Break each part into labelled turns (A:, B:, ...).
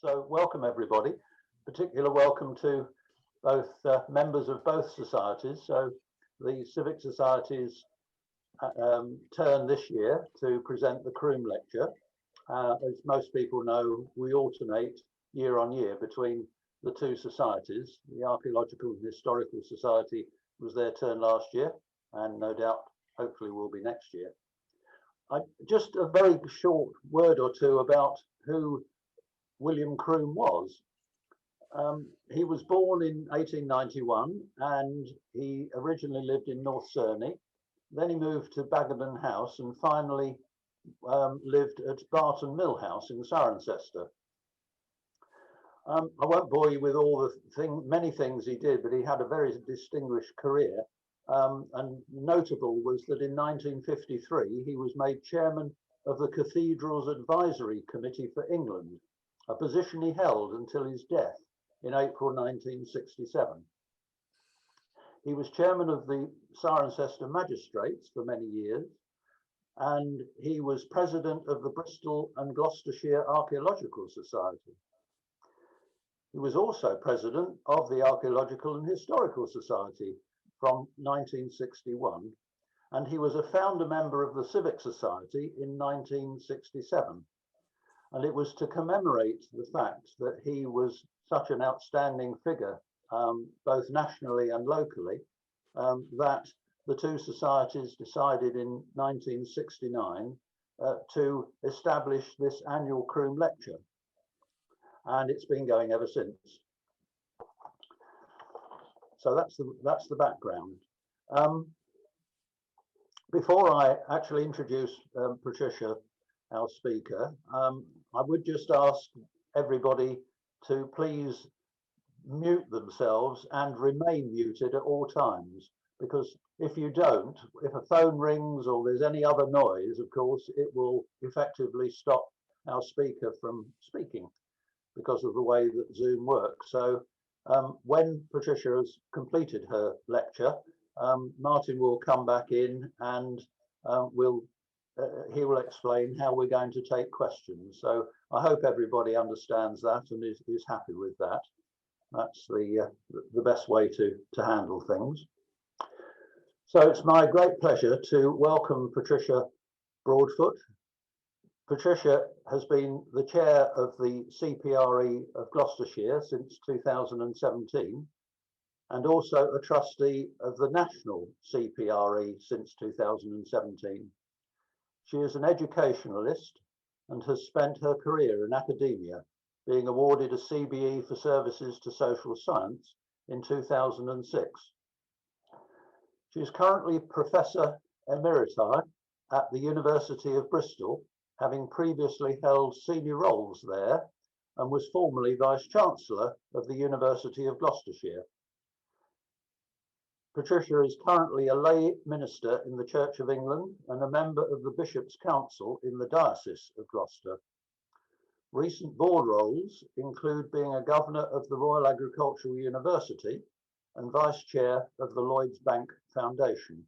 A: So welcome everybody, particular welcome to both members of both societies. So the Civic Society's turn this year to present the Croome Lecture. As most people know, we alternate year on year between the two societies. The Archaeological and Historical Society was their turn last year, and no doubt hopefully will be next year. Just a very short word or two about who William Croome was. He was born in 1891 and he originally lived in North Cerney. Then he moved to Baggerden House and finally lived at Barton Mill House in Cirencester. I won't bore you with all the many things he did, but he had a very distinguished career. And notable was that in 1953 he was made chairman of the Cathedral's Advisory Committee for England, a position he held until his death in April 1967. He was chairman of the Cirencester Magistrates for many years, and he was president of the Bristol and Gloucestershire Archaeological Society. He was also president of the Archaeological and Historical Society from 1961, and he was a founder member of the Civic Society in 1967. And it was to commemorate the fact that he was such an outstanding figure, both nationally and locally, that the two societies decided in 1969 to establish this annual Croome Lecture. And it's been going ever since. So that's the background. Before I actually introduce Patricia, our speaker, I would just ask everybody to please mute themselves and remain muted at all times, because if you don't, if a phone rings or there's any other noise, of course, it will effectively stop our speaker from speaking because of the way that Zoom works. So when Patricia has completed her lecture, Martin will come back in and he will explain how we're going to take questions. So I hope everybody understands that and is happy with that. That's the best way to handle things. So it's my great pleasure to welcome Patricia Broadfoot. Patricia has been the chair of the CPRE of Gloucestershire since 2017 and also a trustee of the National CPRE since 2017. She is an educationalist and has spent her career in academia, being awarded a CBE for services to social science in 2006. She is currently Professor Emerita at the University of Bristol, having previously held senior roles there, and was formerly Vice-Chancellor of the University of Gloucestershire. Patricia is currently a lay minister in the Church of England and a member of the Bishop's Council in the Diocese of Gloucester. Recent board roles include being a governor of the Royal Agricultural University and vice chair of the Lloyds Bank Foundation.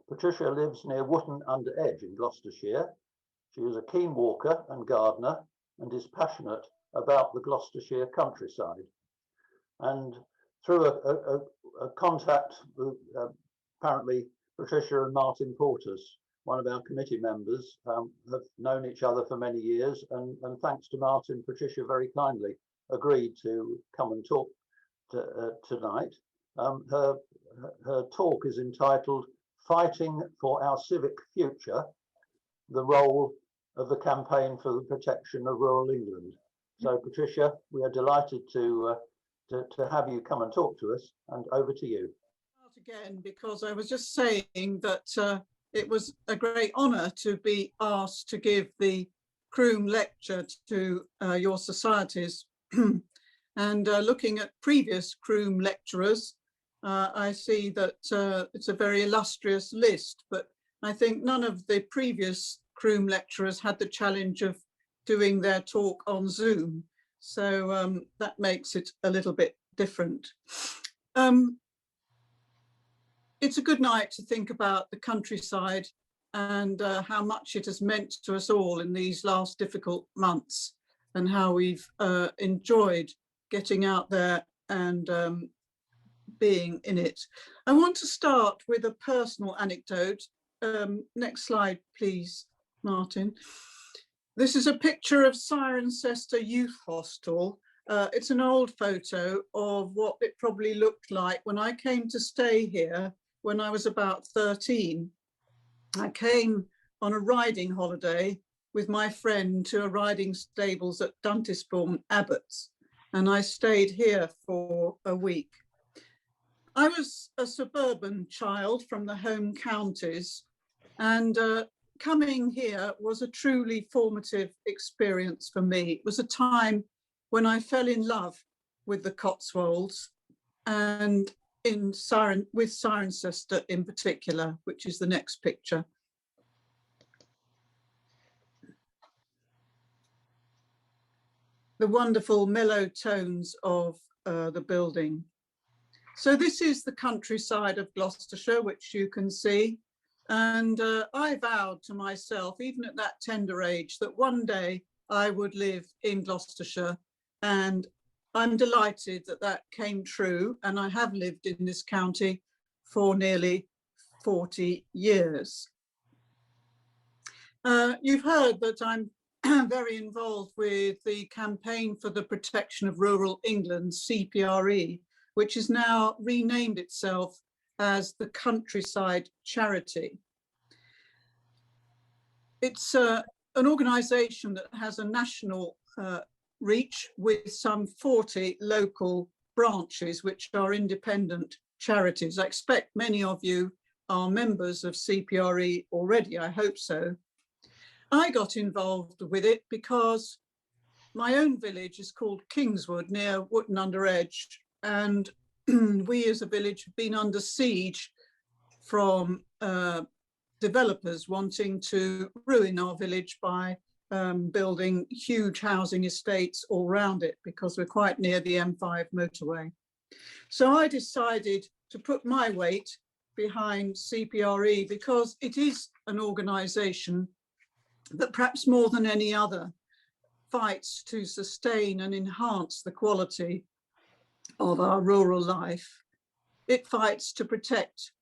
A: Patricia lives near Wootton-under-Edge in Gloucestershire. She is a keen walker and gardener and is passionate about the Gloucestershire countryside. And through a contact, apparently Patricia and Martin Portas, one of our committee members, have known each other for many years. And thanks to Martin, Patricia very kindly agreed to come and talk tonight. Her talk is entitled "Fighting for Our Civic Future, the Role of the Campaign for the Protection of Rural England." So Patricia, we are delighted to have you come and talk to us, and over to you.
B: Again, because I was just saying that it was a great honour to be asked to give the Croome Lecture to your societies. And looking at previous Croome lecturers, I see that it's a very illustrious list, but I think none of the previous Croome lecturers had the challenge of doing their talk on Zoom. So that makes it a little bit different. It's a good night to think about the countryside and how much it has meant to us all in these last difficult months. and how we've enjoyed getting out there and being in it. I want to start with a personal anecdote. Next slide, please, Martin. This is a picture of Cirencester Youth Hostel. It's an old photo of what it probably looked like when I came to stay here when I was about 13. I came on a riding holiday with my friend to a riding stables at Duntisbourne Abbots, and I stayed here for a week. I was a suburban child from the home counties, and coming here was a truly formative experience for me. It was a time when I fell in love with the Cotswolds and with Cirencester in particular, which is the next picture. The wonderful mellow tones of the building. So this is the countryside of Gloucestershire, which you can see. And I vowed to myself, even at that tender age, that one day I would live in Gloucestershire. And I'm delighted that that came true. And I have lived in this county for nearly 40 years. You've heard that I'm very involved with the campaign for the protection of rural England, CPRE, which has now renamed itself as the Countryside Charity. It's an organisation that has a national reach with some 40 local branches, which are independent charities. I expect many of you are members of CPRE already, I hope so. I got involved with it because my own village is called Kingswood near Wootton under Edge, and we as a village have been under siege from developers wanting to ruin our village by building huge housing estates all around it, because we're quite near the M5 motorway. So I decided to put my weight behind CPRE because it is an organisation that perhaps more than any other fights to sustain and enhance the quality of our rural life. It fights to protect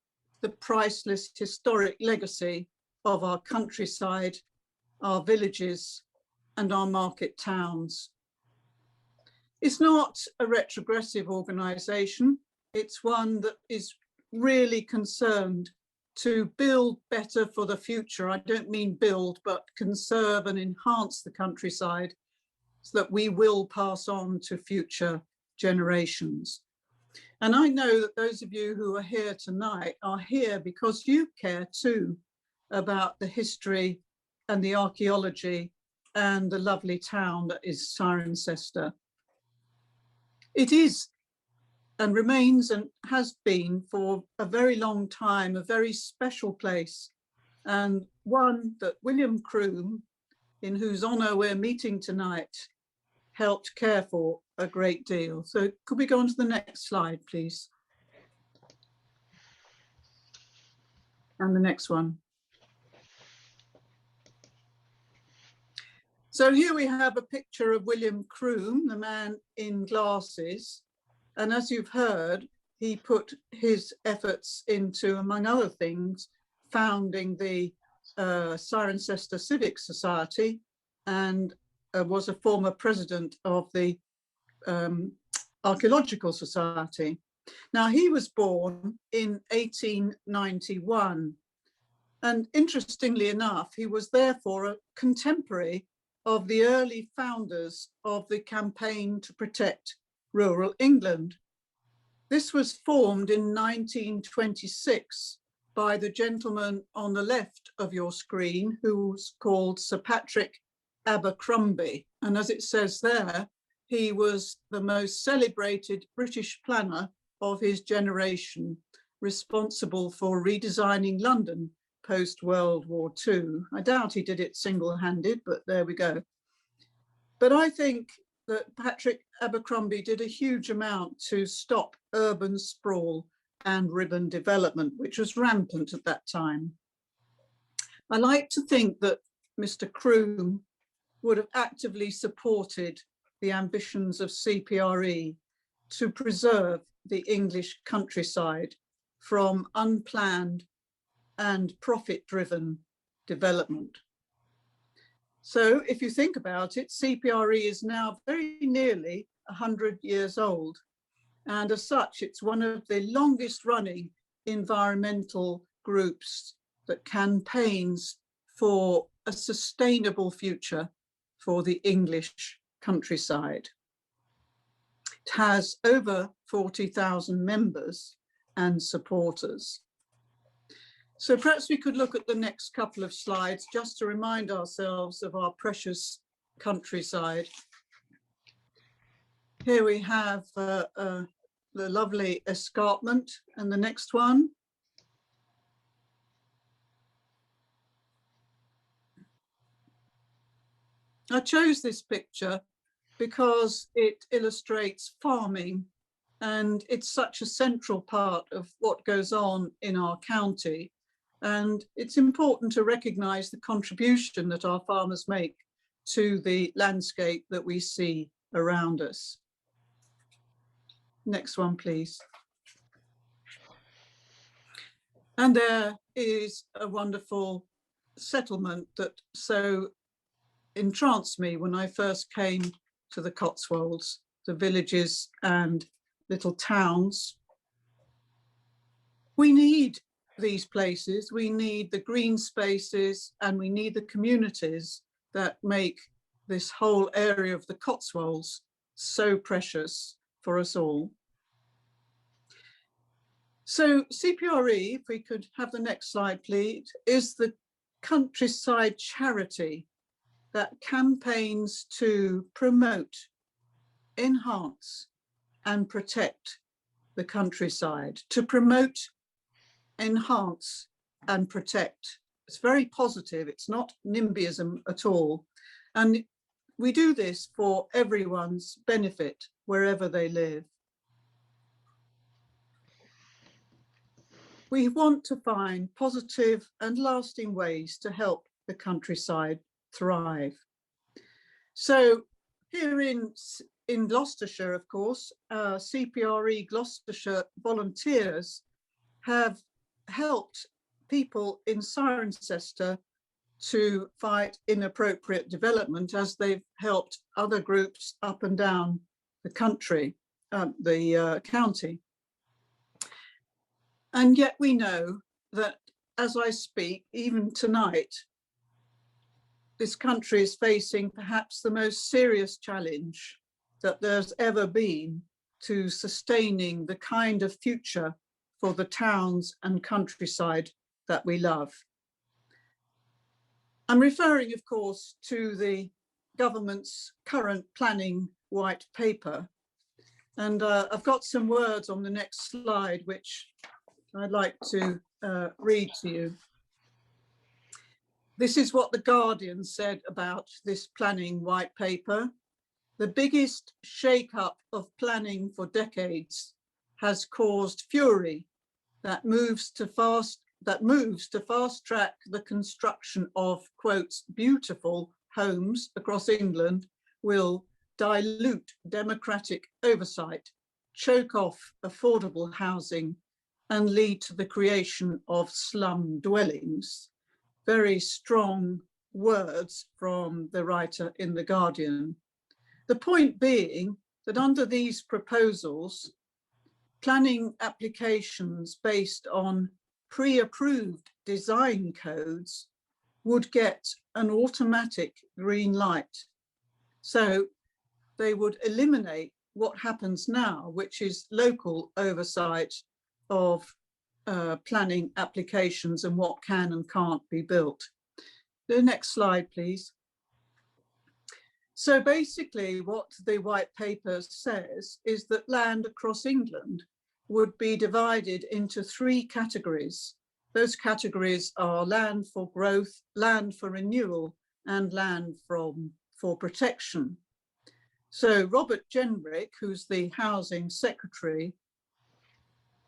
B: the priceless historic legacy of our countryside, our villages, and our market towns. It's not a retrogressive organisation. It's one that is really concerned to build better for the future. I don't mean build, but conserve and enhance the countryside so that we will pass on to future generations. And I know that those of you who are here tonight are here because you care too about the history and the archaeology and the lovely town that is Cirencester. It is and remains and has been for a very long time a very special place, and one that William Croom, in whose honour we're meeting tonight, helped care for a great deal. So could we go on to the next slide, please? And the next one. So here we have a picture of William Croom, the man in glasses. And as you've heard, he put his efforts into, among other things, founding the Cirencester Civic Society, and was a former president of the Archaeological Society. Now, he was born in 1891. And interestingly enough, he was therefore a contemporary of the early founders of the campaign to protect rural England. This was formed in 1926 by the gentleman on the left of your screen, who's called Sir Patrick Abercrombie. And as it says there, he was the most celebrated British planner of his generation, responsible for redesigning London post-World War II. I doubt he did it single-handed, but there we go. But I think that Patrick Abercrombie did a huge amount to stop urban sprawl and urban development, which was rampant at that time. I like to think that Mr. Croom would have actively supported the ambitions of CPRE to preserve the English countryside from unplanned and profit-driven development. So if you think about it, CPRE is now very nearly 100 years old. And as such, it's one of the longest running environmental groups that campaigns for a sustainable future for the English countryside. It has over 40,000 members and supporters. So perhaps we could look at the next couple of slides just to remind ourselves of our precious countryside. Here we have the lovely escarpment, and the next one. I chose this picture because it illustrates farming, and it's such a central part of what goes on in our county. And it's important to recognise the contribution that our farmers make to the landscape that we see around us. Next one, please. And there is a wonderful settlement that so entranced me when I first came to the Cotswolds, the villages and little towns. We need these places, we need the green spaces, and we need the communities that make this whole area of the Cotswolds so precious for us all. So CPRE, if we could have the next slide, please, is the countryside charity that campaigns to promote, enhance, and protect the countryside. To promote, enhance, and protect. It's very positive. It's not NIMBYism at all. And we do this for everyone's benefit, wherever they live. We want to find positive and lasting ways to help the countryside thrive. So here in Gloucestershire, of course, CPRE Gloucestershire volunteers have helped people in Cirencester to fight inappropriate development, as they've helped other groups up and down the country, the county. And yet we know that as I speak, even tonight, this country is facing perhaps the most serious challenge that there's ever been to sustaining the kind of future for the towns and countryside that we love. I'm referring, of course, to the government's current planning white paper. And I've got some words on the next slide, which I'd like to read to you. This is what The Guardian said about this planning white paper. The biggest shake-up of planning for decades has caused fury that moves to fast track the construction of, quotes, beautiful homes across England, will dilute democratic oversight, choke off affordable housing, and lead to the creation of slum dwellings. Very strong words from the writer in The Guardian. The point being that under these proposals, planning applications based on pre-approved design codes would get an automatic green light. So they would eliminate what happens now, which is local oversight of planning applications and what can and can't be built. The next slide, please. So basically what the white paper says is that land across England would be divided into 3 categories. Those categories are land for growth, land for renewal, and land for protection. So Robert Jenrick, who's the Housing Secretary,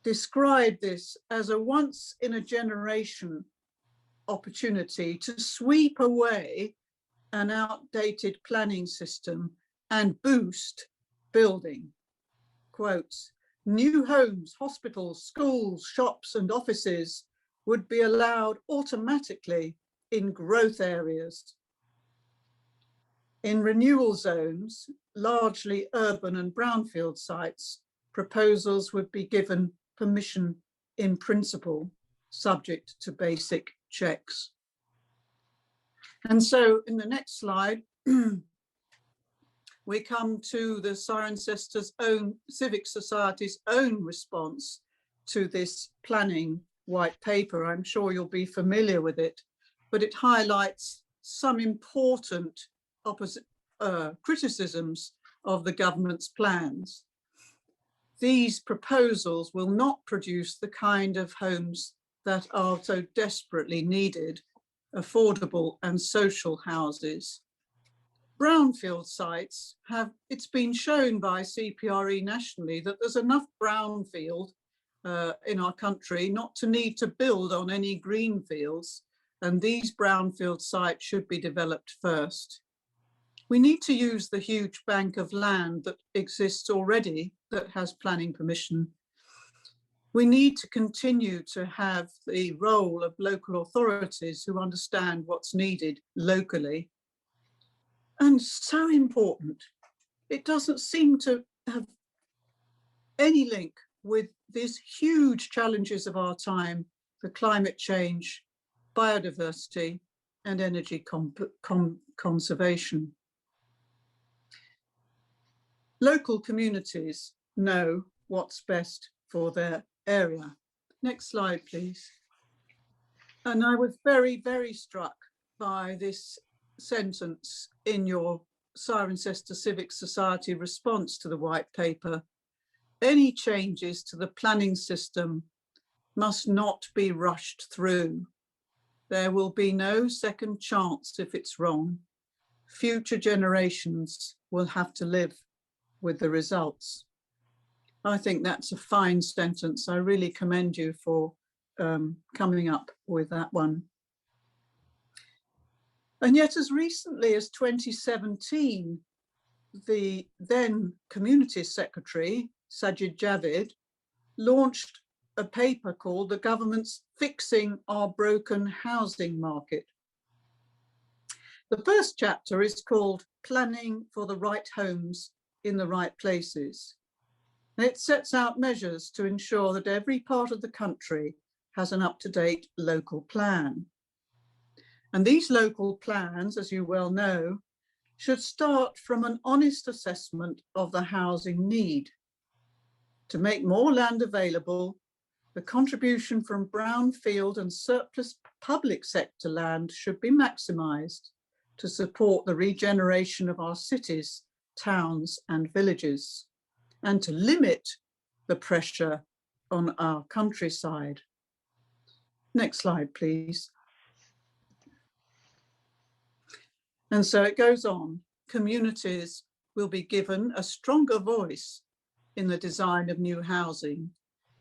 B: described this as a once-in-a-generation opportunity to sweep away an outdated planning system and boost building. Quotes, new homes, hospitals, schools, shops and offices would be allowed automatically in growth areas. In renewal zones, largely urban and brownfield sites, proposals would be given permission in principle, subject to basic checks. And so in the next slide, we come to the Cirencester's own Civic Society's own response to this planning white paper. I'm sure you'll be familiar with it, but it highlights some important criticisms of the government's plans. These proposals will not produce the kind of homes that are so desperately needed, affordable and social houses. Brownfield sites have, it's been shown by CPRE nationally that there's enough brownfield in our country not to need to build on any green fields, and these brownfield sites should be developed first. We need to use the huge bank of land that exists already that has planning permission. We need to continue to have the role of local authorities who understand what's needed locally. And so important, it doesn't seem to have any link with these huge challenges of our time, the climate change, biodiversity, and energy conservation. Local communities know what's best for their area. Next slide, please. And I was very, very struck by this sentence in your Cirencester Civic Society response to the white paper. Any changes to the planning system must not be rushed through. There will be no second chance if it's wrong. Future generations will have to live with the results. I think that's a fine sentence. I really commend you for coming up with that one. And yet as recently as 2017, the then Community Secretary, Sajid Javid, launched a paper called The Government's Fixing Our Broken Housing Market. The first chapter is called Planning for the Right Homes in the Right Places. And it sets out measures to ensure that every part of the country has an up-to-date local plan. And these local plans, as you well know, should start from an honest assessment of the housing need. To make more land available, the contribution from brownfield and surplus public sector land should be maximised to support the regeneration of our cities, towns and villages, and to limit the pressure on our countryside. Next slide, please. And so it goes on. Communities will be given a stronger voice in the design of new housing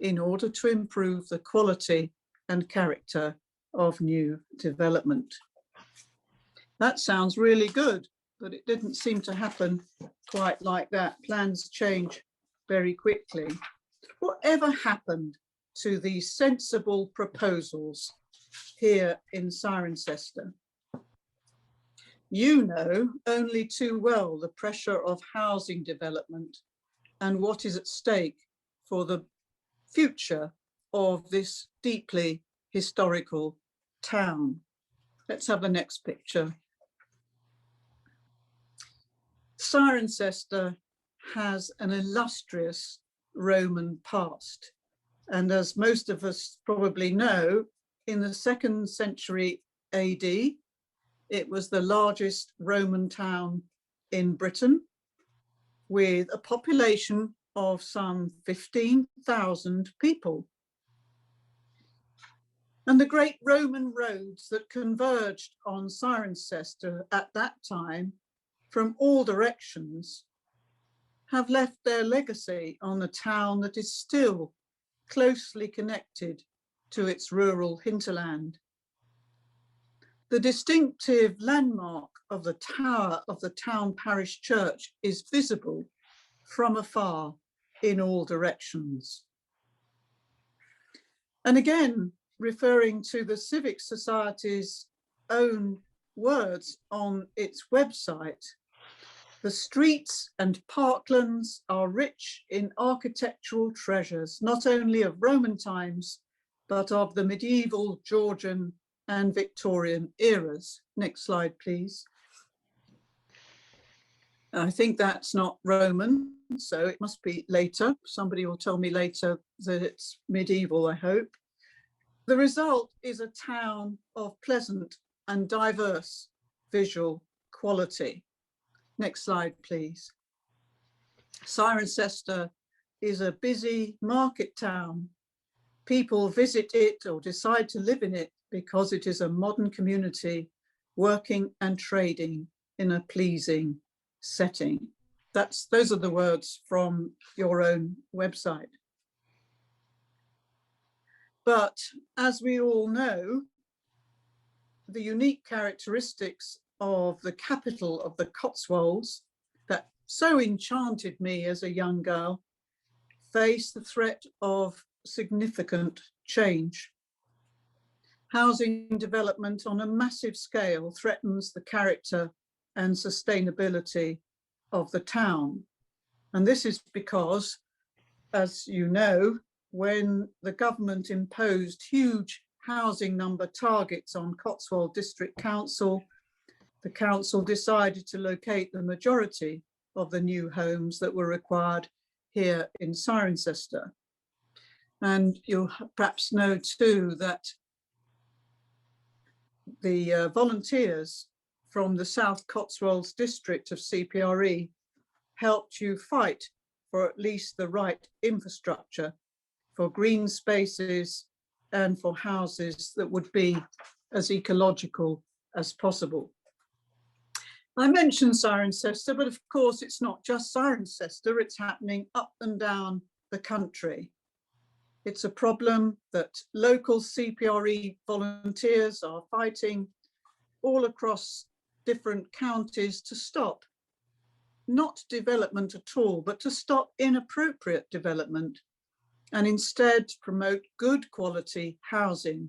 B: in order to improve the quality and character of new development. That sounds really good, but it didn't seem to happen quite like that. Plans change very quickly. Whatever happened to these sensible proposals here in Cirencester? You know only too well the pressure of housing development and what is at stake for the future of this deeply historical town. Let's have the next picture. Cirencester has an illustrious Roman past. And as most of us probably know, in the 2nd century AD, it was the largest Roman town in Britain, with a population of some 15,000 people. And the great Roman roads that converged on Cirencester at that time from all directions have left their legacy on a town that is still closely connected to its rural hinterland. The distinctive landmark of the tower of the town parish church is visible from afar in all directions. And again, referring to the Civic Society's own words on its website, the streets and parklands are rich in architectural treasures, not only of Roman times, but of the medieval, Georgian and Victorian eras. Next slide, please. I think that's not Roman, so it must be later. Somebody will tell me later that it's medieval, I hope. The result is a town of pleasant and diverse visual quality. Next slide, please. Cirencester is a busy market town. People visit it or decide to live in it because it is a modern community working and trading in a pleasing setting. Those are the words from your own website. But as we all know, the unique characteristics of the capital of the Cotswolds that so enchanted me as a young girl face the threat of significant change. Housing development on a massive scale threatens the character and sustainability of the town. And this is because, as you know, when the government imposed huge housing number targets on Cotswold District Council, the council decided to locate the majority of the new homes that were required here in Cirencester. And you'll perhaps know too that the volunteers from the South Cotswolds district of CPRE helped you fight for at least the right infrastructure, for green spaces and for houses that would be as ecological as possible. I mentioned Cirencester, but of course it's not just Cirencester, it's happening up and down the country. It's a problem that local CPRE volunteers are fighting all across different counties to stop, not development at all, but to stop inappropriate development and instead promote good quality housing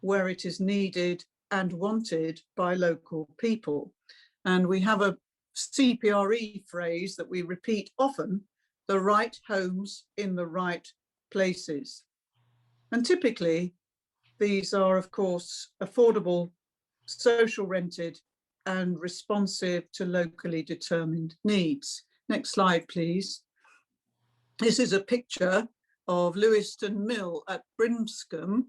B: where it is needed and wanted by local people. And we have a CPRE phrase that we repeat often: the right homes in the right places. And typically, these are, of course, affordable, social rented, and responsive to locally determined needs. Next slide, please. This is a picture of Lewiston Mill at Brimscombe,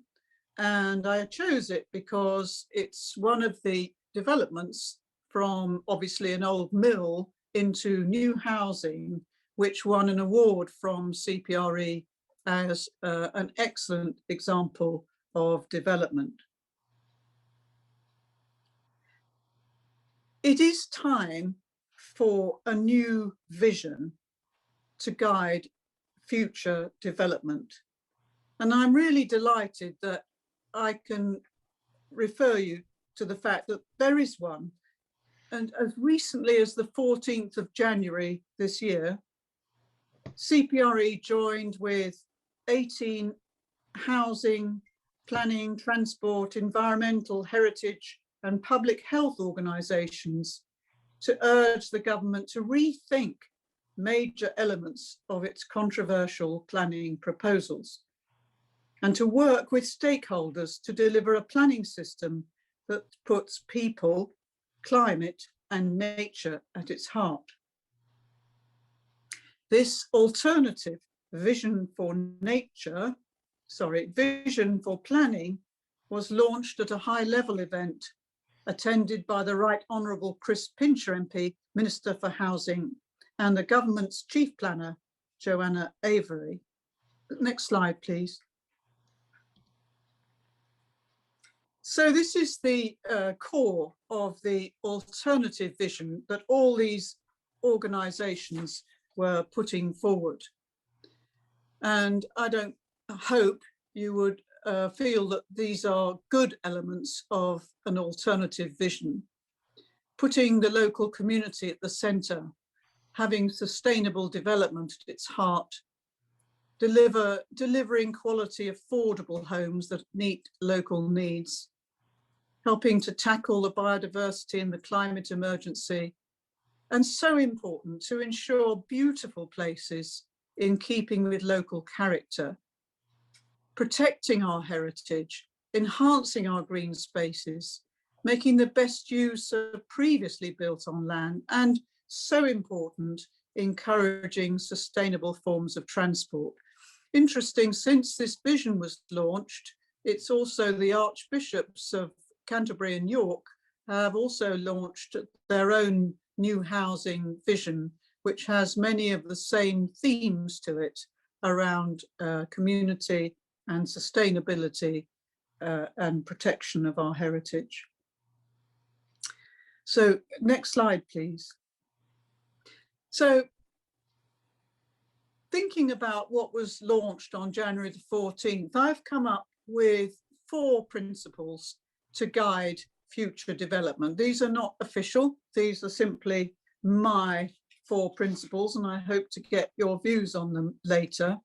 B: and I chose it because it's one of the developments from obviously an old mill into new housing, which won an award from CPRE as an excellent example of development. It is time for a new vision to guide future development. And I'm really delighted that I can refer you to the fact that there is one. And as recently as the 14th of January this year, CPRE joined with 18 housing, planning, transport, environmental, heritage, and public health organisations to urge the government to rethink major elements of its controversial planning proposals and to work with stakeholders to deliver a planning system that puts people, climate, and nature at its heart. This alternative vision for vision for planning was launched at a high-level event attended by the Right Honourable Chris Pincher MP, Minister for Housing, and the government's Chief Planner, Joanna Avery. Next slide, please. So this is the core of the alternative vision that all these organisations were putting forward. And I hope you would feel that these are good elements of an alternative vision, putting the local community at the centre, having sustainable development at its heart, delivering quality, affordable homes that meet local needs, helping to tackle the biodiversity and the climate emergency, and so important to ensure beautiful places in keeping with local character, protecting our heritage, enhancing our green spaces, making the best use of previously built on land, and so important, encouraging sustainable forms of transport. Interesting, since this vision was launched, it's also the Archbishops of Canterbury and York have also launched their own new housing vision, which has many of the same themes to it around community and sustainability and protection of our heritage. So next slide, please. So thinking about what was launched on January the 14th, I've come up with 4 principles to guide future development. These are not official, these are simply my 4 principles, and I hope to get your views on them later.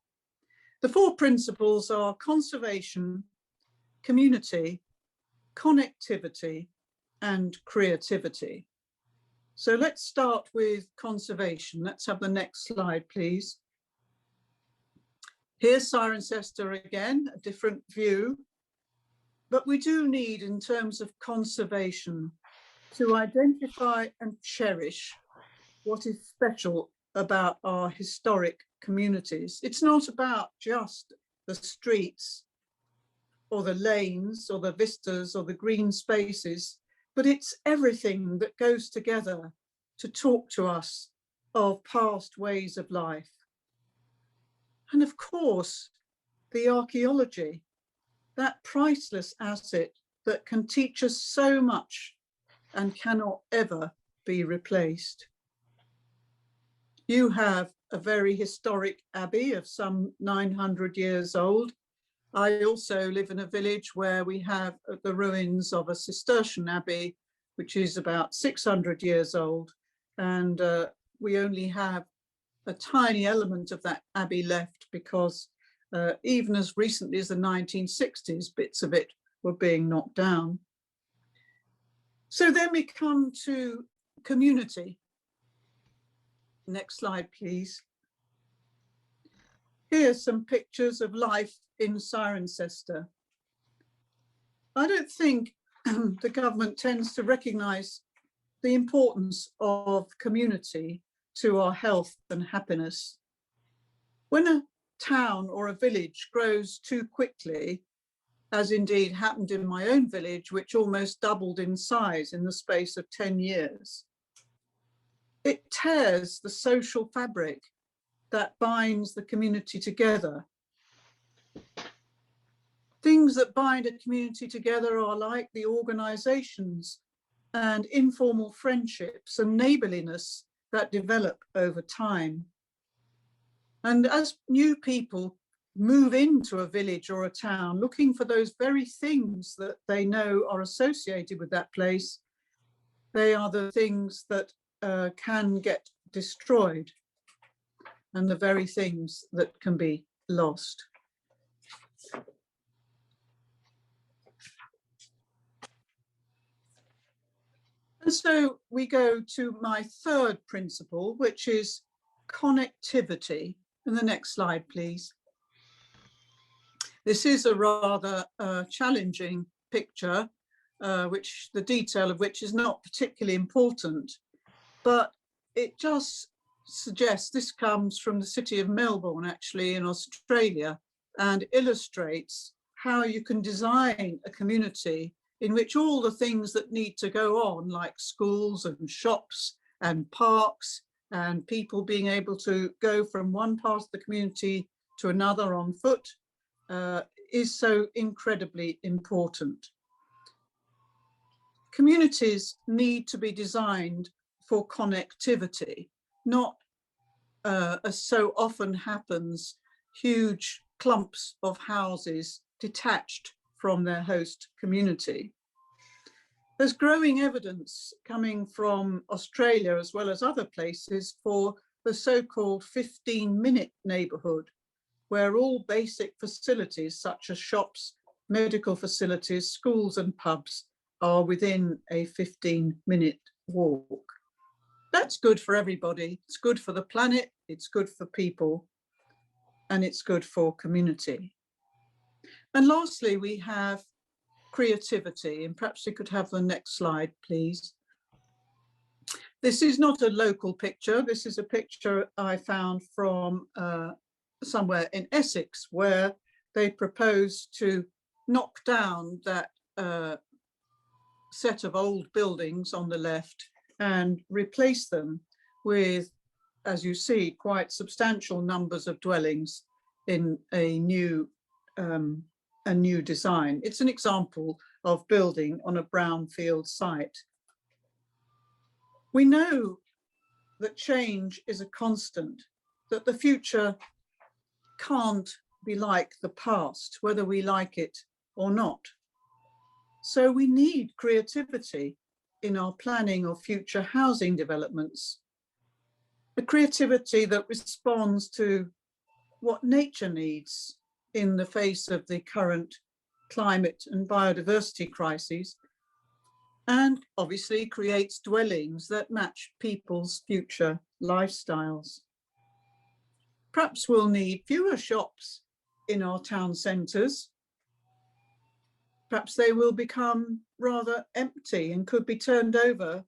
B: The 4 principles are conservation, community, connectivity, and creativity. So let's start with conservation. Let's have the next slide, please. Here's Cirencester again, a different view. But we do need, in terms of conservation, to identify and cherish what is special about our historic communities. It's not about just the streets or the lanes or the vistas or the green spaces, but it's everything that goes together to talk to us of past ways of life. And of course, the archaeology, that priceless asset that can teach us so much and cannot ever be replaced. You have a very historic abbey of some 900 years old. I also live in a village where we have the ruins of a Cistercian abbey, which is about 600 years old. And we only have a tiny element of that abbey left because even as recently as the 1960s, bits of it were being knocked down. So then we come to community. Next slide, please. Here's some pictures of life in Cirencester. I don't think the government tends to recognise the importance of community to our health and happiness. When a town or a village grows too quickly, as indeed happened in my own village, which almost doubled in size in the space of 10 years, it tears the social fabric that binds the community together. Things that bind a community together are like the organisations and informal friendships and neighbourliness that develop over time. And as new people move into a village or a town looking for those very things that they know are associated with that place, they are the things that can get destroyed and the very things that can be lost. And so we go to my 3rd principle, which is connectivity. And the next slide, please. This is a rather challenging picture, which the detail of which is not particularly important, but it just suggests, this comes from the city of Melbourne, actually, in Australia, and illustrates how you can design a community in which all the things that need to go on, like schools and shops and parks and people being able to go from one part of the community to another on foot, is so incredibly important. Communities need to be designed for connectivity, not, as so often happens, huge clumps of houses detached from their host community. There's growing evidence coming from Australia as well as other places for the so-called 15-minute neighbourhood, where all basic facilities such as shops, medical facilities, schools and pubs are within a 15-minute walk. That's good for everybody. It's good for the planet, it's good for people, and it's good for community. And lastly, we have creativity, and perhaps we could have the next slide, please. This is not a local picture. This is a picture I found from somewhere in Essex, where they proposed to knock down that set of old buildings on the left and replace them with, as you see, quite substantial numbers of dwellings in a new design. It's an example of building on a brownfield site. We know that change is a constant, that the future can't be like the past, whether we like it or not. So we need creativity in our planning of future housing developments, the creativity that responds to what nature needs in the face of the current climate and biodiversity crises, and obviously creates dwellings that match people's future lifestyles. Perhaps we'll need fewer shops in our town centres. Perhaps they will become rather empty and could be turned over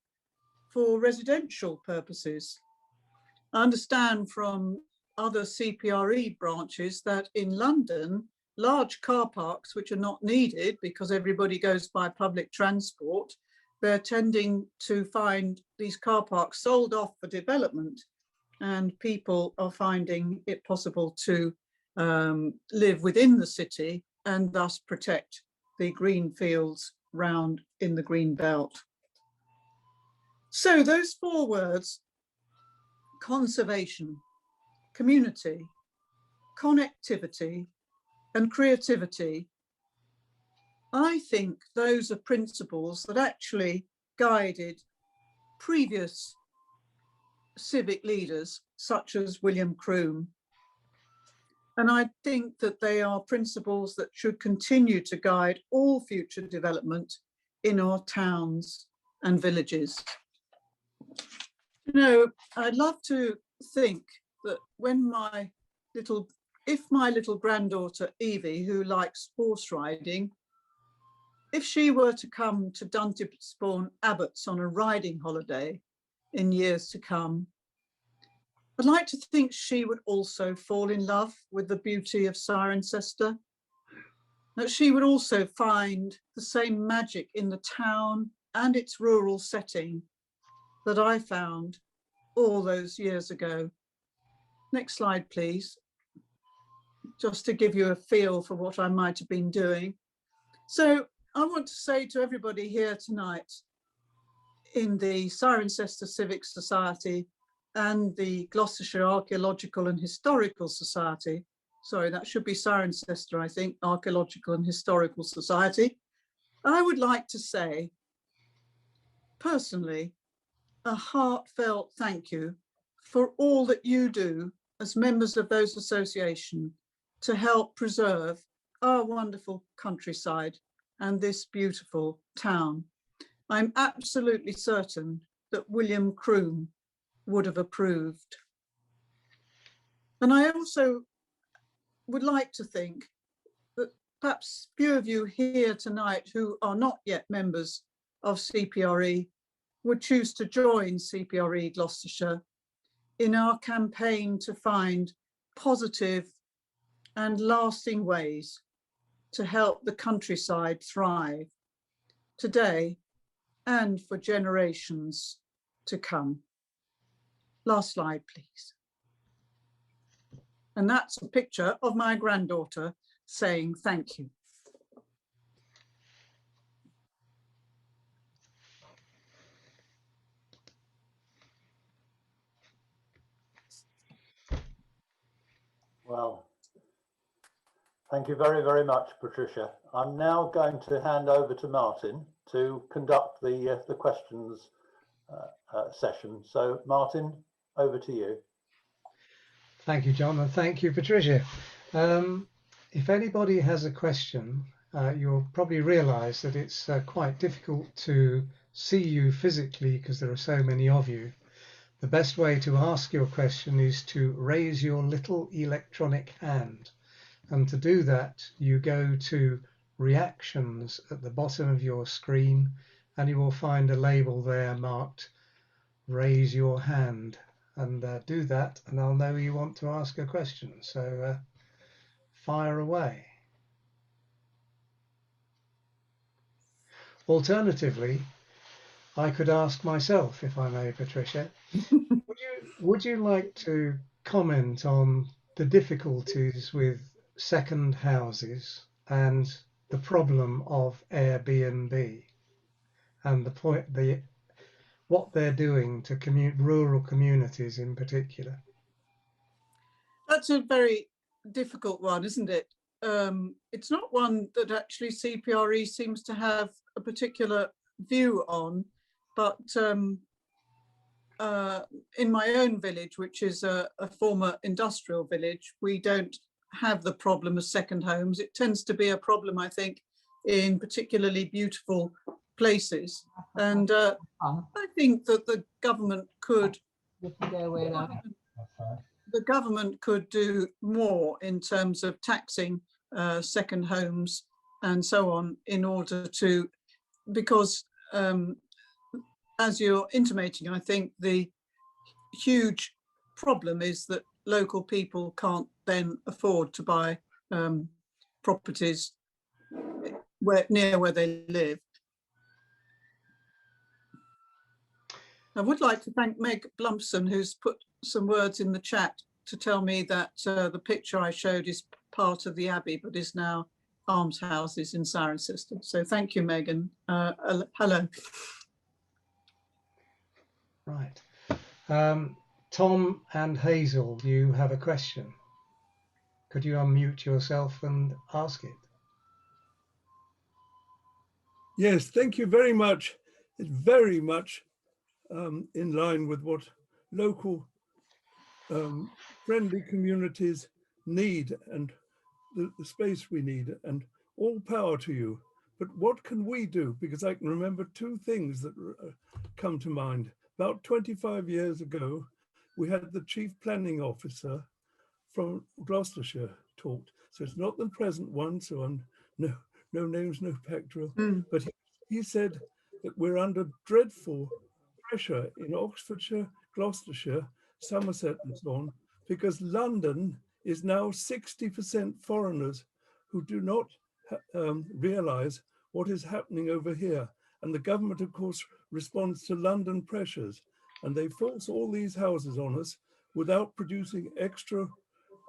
B: for residential purposes. I understand from other CPRE branches that in London, large car parks which are not needed because everybody goes by public transport, they're tending to find these car parks sold off for development, and people are finding it possible to live within the city and thus protect the green fields round in the green belt. So those four words: conservation, community, connectivity, and creativity, I think those are principles that actually guided previous civic leaders such as William Croom. And I think that they are principles that should continue to guide all future development in our towns and villages. You know, I'd love to think that when if my little granddaughter Evie, who likes horse riding, if she were to come to Dunterspawn Abbots on a riding holiday in years to come, I'd like to think she would also fall in love with the beauty of Cirencester, that she would also find the same magic in the town and its rural setting that I found all those years ago. Next slide, please. Just to give you a feel for what I might have been doing. So I want to say to everybody here tonight in the Cirencester Civic Society and the Gloucestershire Archaeological and Historical Society, sorry, that should be Cirencester, I think, Archaeological and Historical Society, I would like to say, personally, a heartfelt thank you for all that you do as members of those associations to help preserve our wonderful countryside and this beautiful town. I'm absolutely certain that William Croom would have approved. And I also would like to think that perhaps few of you here tonight who are not yet members of CPRE would choose to join CPRE Gloucestershire in our campaign to find positive and lasting ways to help the countryside thrive today and for generations to come. Last slide, please. And that's a picture of my granddaughter saying thank you.
A: Well, Thank you very, very much, Patricia. I'm now going to hand over to Martin to conduct the questions session. So, Martin, over to you.
C: Thank you, John, and thank you, Patricia. If anybody has a question, you'll probably realise that it's quite difficult to see you physically because there are so many of you. The best way to ask your question is to raise your little electronic hand. And to do that, you go to Reactions at the bottom of your screen, and you will find a label there marked Raise Your Hand. And do that, and I'll know you want to ask a question. So fire away. Alternatively, I could ask myself, if I may, Patricia, would you like to comment on the difficulties with second houses and the problem of Airbnb and what they're doing to rural communities in particular?
B: That's a very difficult one, isn't it? It's not one that actually CPRE seems to have a particular view on, but in my own village, which is a former industrial village, we don't have the problem of second homes. It tends to be a problem, I think, in particularly beautiful places. And I think that the government could do more in terms of taxing second homes and so on, in order to, because as you're intimating, I think the huge problem is that local people can't then afford to buy properties near where they live. I would like to thank Meg Blumpson, who's put some words in the chat to tell me that the picture I showed is part of the Abbey, but is now almshouses in Cirencester. So thank you, Megan. Hello.
C: Right. Tom and Hazel, you have a question. Could you unmute yourself and ask it?
D: Yes, thank you very much. It's very much in line with what local friendly communities need and the space we need, and all power to you. But what can we do? Because I can remember two things that come to mind. About 25 years ago, we had the chief planning officer from Gloucestershire talked. So it's not the present one, so I'm no names, no pectoral. But he said that we're under dreadful pressure in Oxfordshire, Gloucestershire, Somerset and so on, because London is now 60% foreigners who do not realise what is happening over here. And the government, of course, responds to London pressures, and they force all these houses on us without producing extra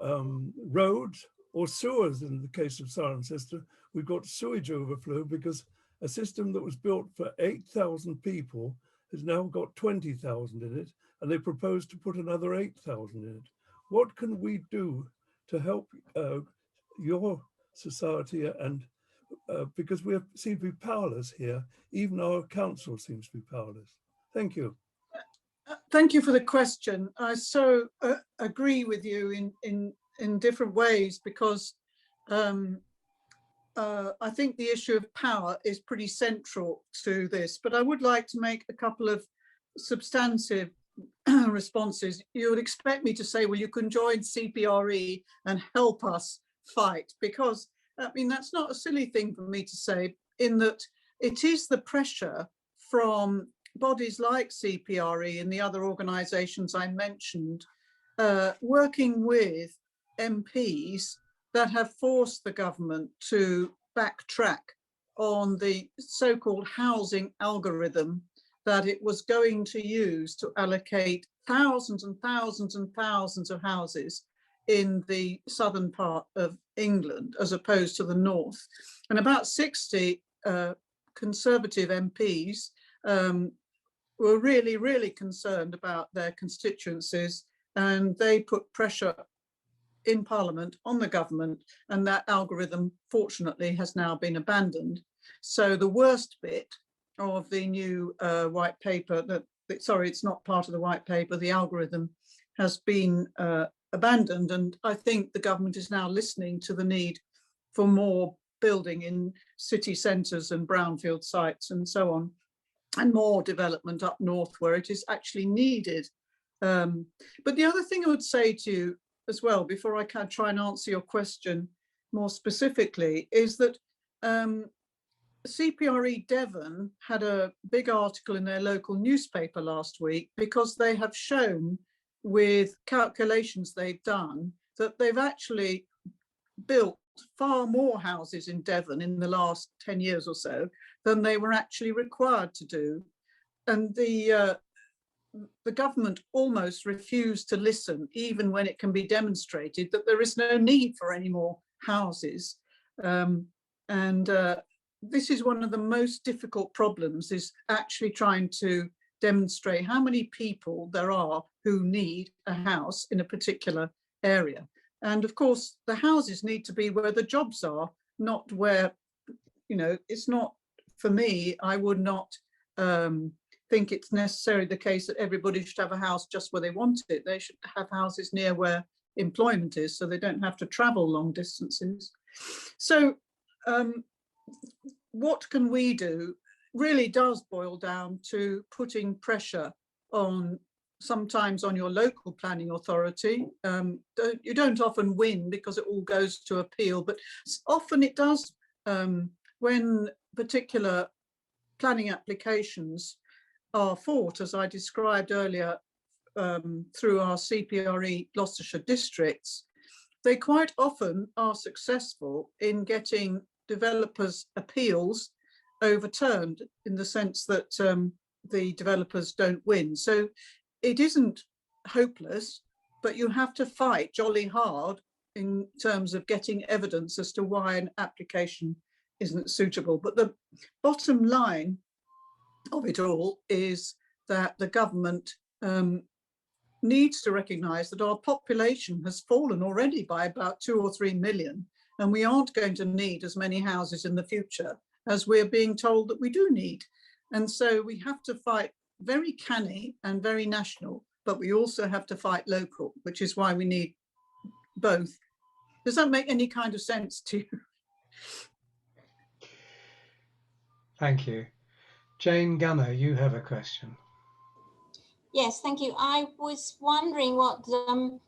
D: roads or sewers. In the case of Cirencester, we've got sewage overflow because a system that was built for 8,000 people has now got 20,000 in it, and they propose to put another 8,000 in it. What can we do to help your society? And because we seem to be powerless here, even our council seems to be powerless. Thank you.
B: Thank you for the question. I so agree with you in different ways, because I think the issue of power is pretty central to this, but I would like to make a couple of substantive responses. You would expect me to say, well, you can join CPRE and help us fight, because I mean, that's not a silly thing for me to say, in that it is the pressure from bodies like CPRE and the other organisations I mentioned, working with MPs, that have forced the government to backtrack on the so-called housing algorithm that it was going to use to allocate thousands and thousands and thousands of houses in the southern part of England as opposed to the north. And about 60 Conservative MPs were really, really concerned about their constituencies, and they put pressure in Parliament on the government, and that algorithm fortunately has now been abandoned. So the worst bit of the new white paper, sorry, it's not part of the white paper, the algorithm has been abandoned, and I think the government is now listening to the need for more building in city centres and brownfield sites and so on, and more development up north where it is actually needed. But the other thing I would say to you as well, before I can try and answer your question more specifically, is that CPRE Devon had a big article in their local newspaper last week, because they have shown with calculations they've done that they've actually built far more houses in Devon in the last 10 years or so than they were actually required to do. And the government almost refused to listen, even when it can be demonstrated that there is no need for any more houses. This is one of the most difficult problems, is actually trying to demonstrate how many people there are who need a house in a particular area. And of course, the houses need to be where the jobs are, not where, you know, it's not, for me, I would not think it's necessarily the case that everybody should have a house just where they want it. They should have houses near where employment is, so they don't have to travel long distances. So what can we do really does boil down to putting pressure on, sometimes on your local planning authority. You don't often win because it all goes to appeal, but often it does when particular planning applications are fought, as I described earlier, through our CPRE Gloucestershire districts. They quite often are successful in getting developers' appeals overturned, in the sense that the developers don't win. So it isn't hopeless, but you have to fight jolly hard in terms of getting evidence as to why an application isn't suitable. But the bottom line of it all is that the government needs to recognise that our population has fallen already by about 2 or 3 million, and we aren't going to need as many houses in the future as we're being told that we do need. And so we have to fight very canny and very national, but we also have to fight local, which is why we need both. Does that make any kind of sense to you?
C: Thank you. Jane Gunner, you have a question.
E: Yes, thank you. I was wondering what the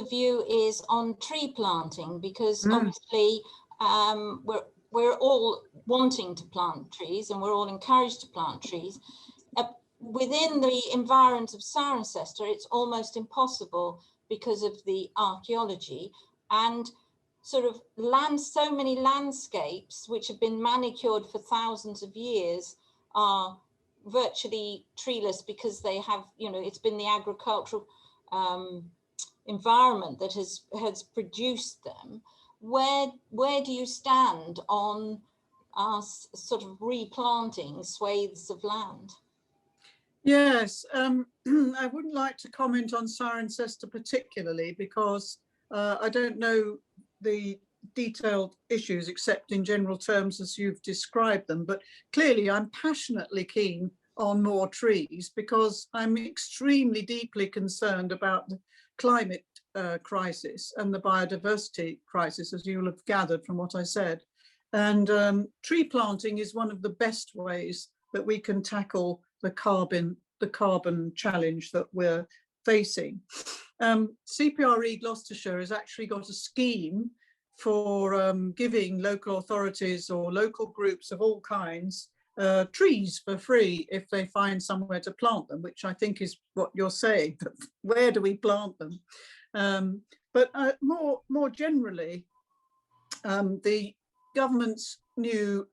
E: view is on tree planting, because obviously we're all wanting to plant trees and we're all encouraged to plant trees. Within the environs of Cirencester, it's almost impossible because of the archaeology and sort of so many landscapes which have been manicured for thousands of years are virtually treeless, because they have, you know, it's been the agricultural environment that has produced them. Where do you stand on sort of replanting swathes of land?
B: Yes, I wouldn't like to comment on Cirencester particularly, because I don't know the detailed issues except in general terms as you've described them. But clearly I'm passionately keen on more trees, because I'm extremely deeply concerned about the climate crisis and the biodiversity crisis, as you'll have gathered from what I said. And tree planting is one of the best ways that we can tackle the carbon challenge that we're facing. CPRE Gloucestershire has actually got a scheme for giving local authorities or local groups of all kinds trees for free if they find somewhere to plant them, which I think is what you're saying. Where do we plant them? But more generally, the government's new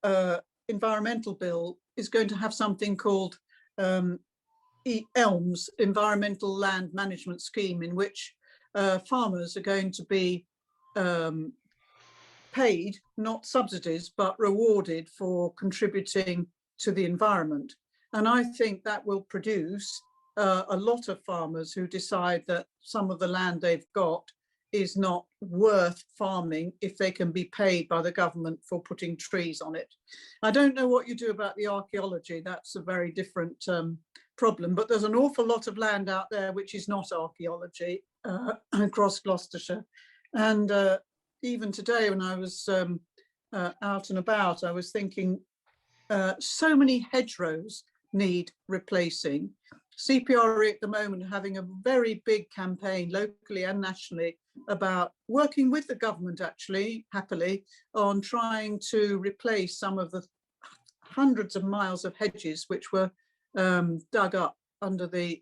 B: environmental bill is going to have something called ELMS, Environmental Land Management Scheme, in which farmers are going to be paid, not subsidies, but rewarded for contributing to the environment. And I think that will produce a lot of farmers who decide that some of the land they've got is not worth farming if they can be paid by the government for putting trees on it. I don't know what you do about the archaeology. That's a very different problem, but there's an awful lot of land out there which is not archaeology across Gloucestershire. And even today when I was out and about, I was thinking so many hedgerows need replacing. CPRE at the moment are having a very big campaign locally and nationally about working with the government, actually, happily, on trying to replace some of the hundreds of miles of hedges which were dug up under the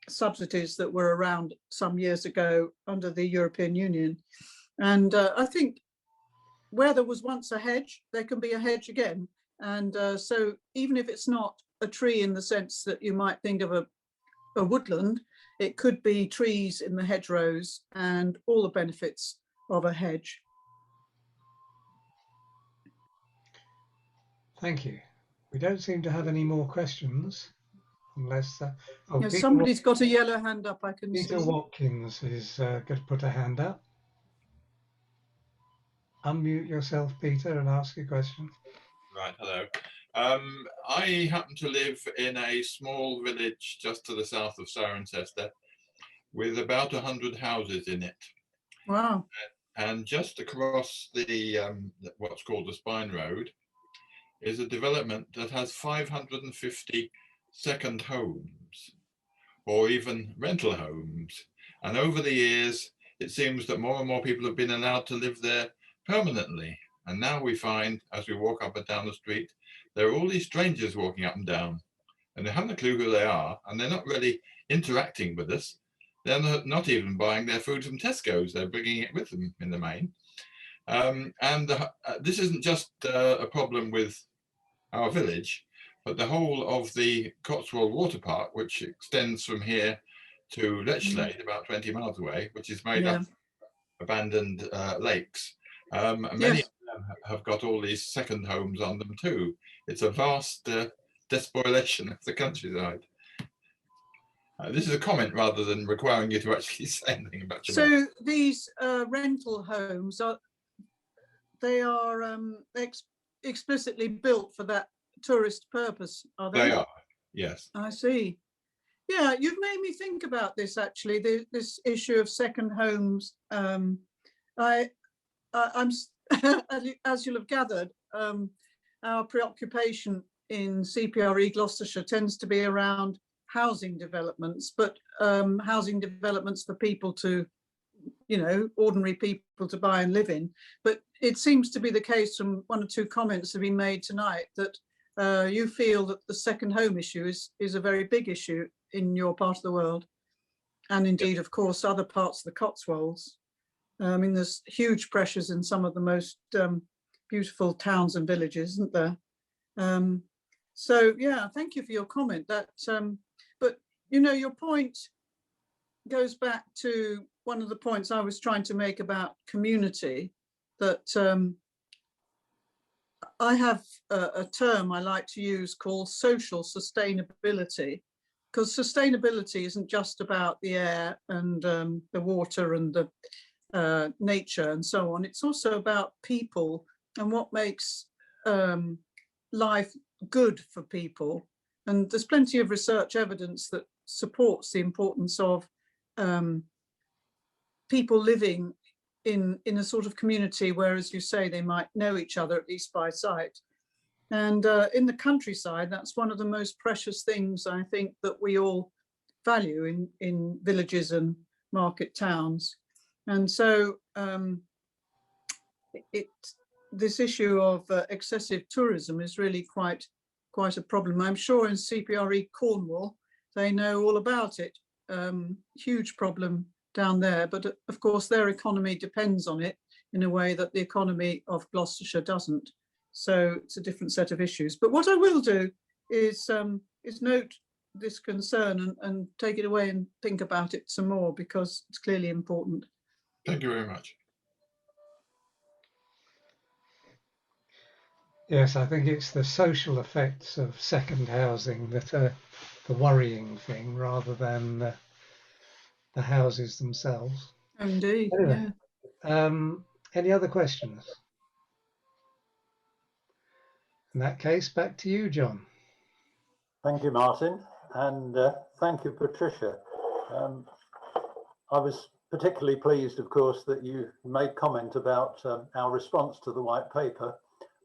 B: subsidies that were around some years ago under the European Union. And I think where there was once a hedge, there can be a hedge again. And so even if it's not a tree in the sense that you might think of a woodland, it could be trees in the hedgerows and all the benefits of a hedge.
C: Thank you. We don't seem to have any more questions, unless
B: Yeah, somebody's got a yellow hand up, I can see.
C: Peter Watkins is going to put a hand up. Unmute yourself, Peter, and ask your question.
F: Right, hello. I happen to live in a small village just to the south of Cirencester with about 100 houses in it.
B: Wow.
F: And just across the what's called the Spine Road is a development that has 550 second homes or even rental homes. And over the years, it seems that more and more people have been allowed to live there permanently. And now we find, as we walk up and down the street, there are all these strangers walking up and down, and they haven't a clue who they are, and they're not really interacting with us. They're not even buying their food from Tesco's, they're bringing it with them in the main. This isn't just a problem with our village, but the whole of the Cotswold Water Park, which extends from here to Lechlade, about 20 miles away, which is made up of abandoned lakes. Many of them have got all these second homes on them too. It's a vast despoilation of the countryside. This is a comment rather than requiring you to actually say anything about it.
B: So these rental homes they are explicitly built for that tourist purpose, are they?
F: They are, yes.
B: I see. Yeah, you've made me think about this actually. This issue of second homes. I'm as you'll have gathered, our preoccupation in CPRE Gloucestershire tends to be around housing developments, but housing developments for people to, ordinary people to buy and live in. But it seems to be the case from one or two comments that have been made tonight that you feel that the second home issue is a very big issue in your part of the world, and indeed, of course, other parts of the Cotswolds. I mean, there's huge pressures in some of the most beautiful towns and villages, isn't there? So, yeah, thank you for your comment. But, your point goes back to one of the points I was trying to make about community, that I have a term I like to use called social sustainability, because sustainability isn't just about the air and the water and the nature and so on. It's also about people and what makes life good for people. And there's plenty of research evidence that supports the importance of people living in a sort of community where, as you say, they might know each other, at least by sight. And in the countryside, that's one of the most precious things, I think, that we all value in villages and market towns. And so this issue of excessive tourism is really quite a problem. I'm sure in CPRE Cornwall, they know all about it. Huge problem down there, but of course their economy depends on it in a way that the economy of Gloucestershire doesn't. So it's a different set of issues. But what I will do is note this concern and take it away and think about it some more, because it's clearly important.
F: Thank you very much.
C: Yes, I think it's the social effects of second housing that are the worrying thing, rather than the houses themselves.
B: Indeed,
C: Anyway,
B: yeah.
C: any other questions? In that case, back to you, John.
A: Thank you, Martin, and thank you, Patricia. I was particularly pleased, of course, that you made comment about our response to the white paper.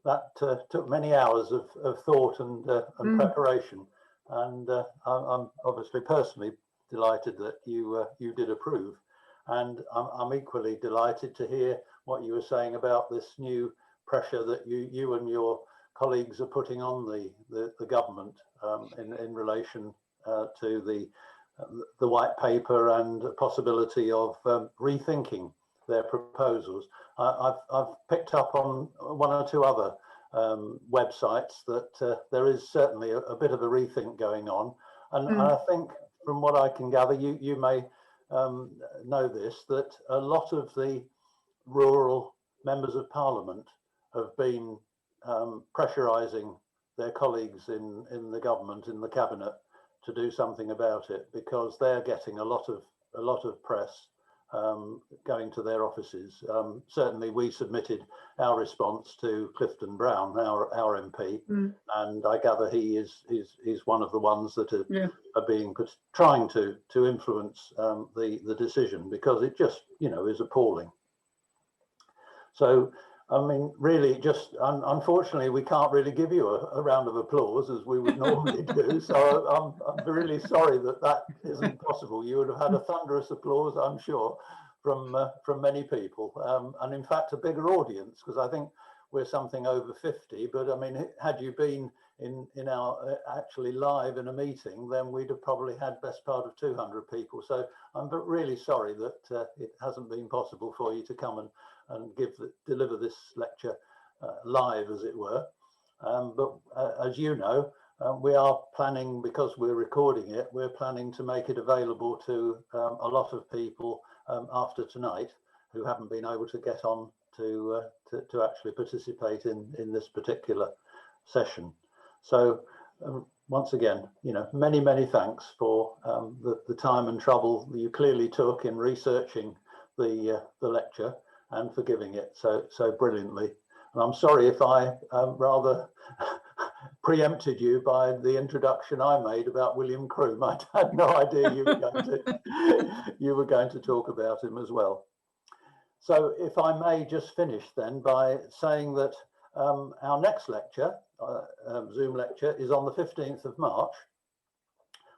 A: That took many hours of thought and preparation, and I'm obviously personally delighted that you did approve, and I'm equally delighted to hear what you were saying about this new pressure that you and your colleagues are putting on the government in relation to the white paper and the possibility of rethinking their proposals. I've picked up on one or two other websites that there is certainly a bit of a rethink going on, and I think from what I can gather, you may know this, that a lot of the rural members of parliament have been pressurising their colleagues in the government, in the cabinet, to do something about it, because they're getting a lot of press going to their offices. Certainly, we submitted our response to Clifton Brown, our MP, and I gather he's one of the ones that are being trying to influence the decision, because it just is appalling. So, I mean, really, just unfortunately, we can't really give you a round of applause as we would normally do. So I'm really sorry that isn't possible. You would have had a thunderous applause, I'm sure, from many people, and in fact a bigger audience, because I think we're something over 50. But I mean, had you been in our actually live in a meeting, then we'd have probably had best part of 200 people. So I'm really sorry that it hasn't been possible for you to come and deliver this lecture live, as it were. But as you know, we are planning, because we're recording it, we're planning to make it available to a lot of people after tonight who haven't been able to get on to actually participate in this particular session. So once again, many thanks for the time and trouble that you clearly took in researching the lecture, and for giving it so brilliantly. And I'm sorry if I rather preempted you by the introduction I made about William Croom. I had no idea you were going to talk about him as well. So if I may just finish then by saying that our next lecture, Zoom lecture, is on the 15th of March,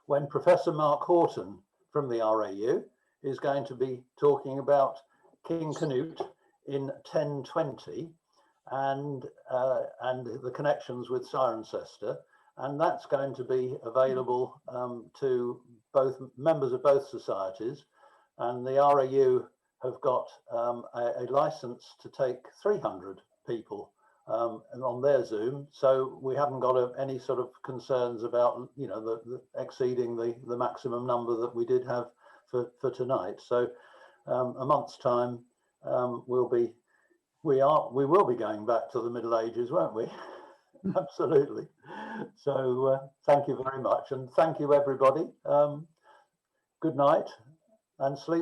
A: when Professor Mark Horton from the RAU is going to be talking about King Canute in 1020 and the connections with Cirencester, and that's going to be available to both members of both societies, and the RAU have got a license to take 300 people on their Zoom, so we haven't got any sort of concerns about the exceeding the maximum number that we did have for tonight. So a month's time, we will be going back to the Middle Ages, won't we? Absolutely. So thank you very much, and thank you everybody. Good night and sleep